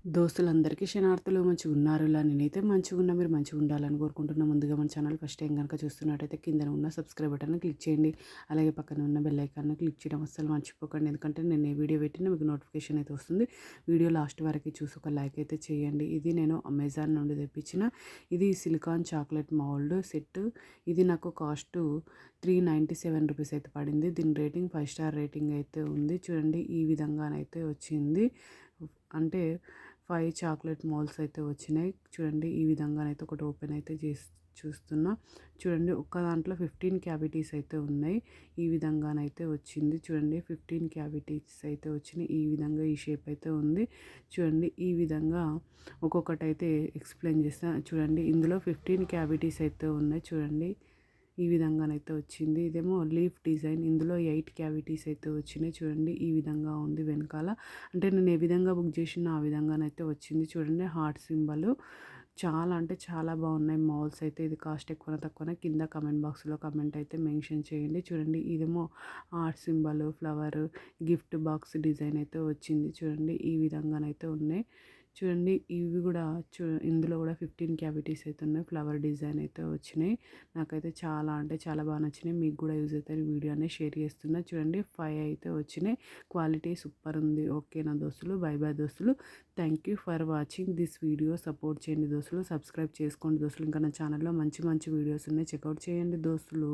దోస్తులందరికీ శనార్థులు మంచిగున్నారు. ఇలా నేనైతే మంచిగున్నా. మీరు మంచిగుండాలని కోరుకుంటున్నా. ముందుగా మన ఛానల్ ఫస్ట్ టైం గనుక చూస్తున్నట్టయితే కిందన ఉన్న సబ్స్క్రైబ్ బటన్‌ని క్లిక్ చేయండి. అలాగే పక్కన ఉన్న బెల్ ఐకాన్‌ని క్లిక్ చేయడం అస్సలు మర్చిపోకండి. ఎందుకంటే నేను ఏ వీడియో పెట్టినా మీకు నోటిఫికేషన్ అయితే వస్తుంది. వీడియో లాస్ట్ వరకు చూసి ఒక లైక్ అయితే చేయండి. ఇది నేను అమెజాన్ నుండి తెప్పించిన ఇది సిలికాన్ చాక్లెట్ మౌల్డ్ సెట్. ఇది నాకు కాస్ట్ ₹397 అయితే పడింది. దీని రేటింగ్ 5 స్టార్ రేటింగ్ అయితే ఉంది. చూడండి ఈ విధంగానైతే వచ్చింది. అంటే 5 చాక్లెట్ మౌల్డ్స్ అయితే వచ్చినాయి. చూడండి ఈ విధంగానైతే ఒకటి ఓపెన్ అయితే చేసి చూస్తున్నా. చూడండి ఒక్క దాంట్లో 15 క్యావిటీస్ అయితే ఉన్నాయి. ఈ విధంగానైతే వచ్చింది. చూడండి 15 క్యావిటీస్ అయితే వచ్చినాయి. ఈ విధంగా ఈ షేప్ అయితే ఉంది. చూడండి ఈ విధంగా ఒక్కొక్కటైతే ఎక్స్ప్లెయిన్ చేస్తా. చూడండి ఇందులో 15 క్యావిటీస్ అయితే ఉన్నాయి. చూడండి ఈ విధంగానైతే వచ్చింది. ఇదేమో లీఫ్ డిజైన్. ఇందులో 8 క్యావిటీస్ అయితే వచ్చినాయి. చూడండి ఈ విధంగా ఉంది వెనకాల. అంటే నేను ఏ విధంగా బుక్ చేసినా ఆ విధంగానైతే వచ్చింది. చూడండి హార్ట్ సింబల్. చాలా అంటే చాలా బాగున్నాయి మౌల్స్ అయితే. ఇది కాస్ట్ ఎక్కువన తక్కువన కింద కమెంట్ బాక్స్లో కమెంట్ అయితే మెన్షన్ చేయండి. చూడండి ఇదేమో heart symbol, flower, gift box design అయితే వచ్చింది. చూడండి ఈ విధంగానైతే ఉన్నాయి. చూడండి ఇవి కూడా ఇందులో కూడా 15 క్యావిటీస్ అయితే ఉన్నాయి. ఫ్లవర్ డిజైన్ అయితే వచ్చినాయి. నాకైతే చాలా అంటే చాలా బాగా నచ్చినాయి. మీకు కూడా యూజ్ అవుతాయి వీడియో అనేది షేర్ చేస్తున్నా. చూడండి 5 అయితే వచ్చినాయి. క్వాలిటీ సూపర్ ఉంది. ఓకేనా దోస్తులు, బై బై దోస్తులు. Thank you for watching this video. Support చేయండి దోస్తులు, సబ్స్క్రైబ్ చేసుకోండి దోస్తులు. ఇంకా నా ఛానల్లో మంచి మంచి వీడియోస్ ఉన్నాయి, చెక్అవుట్ చేయండి దోస్తులు.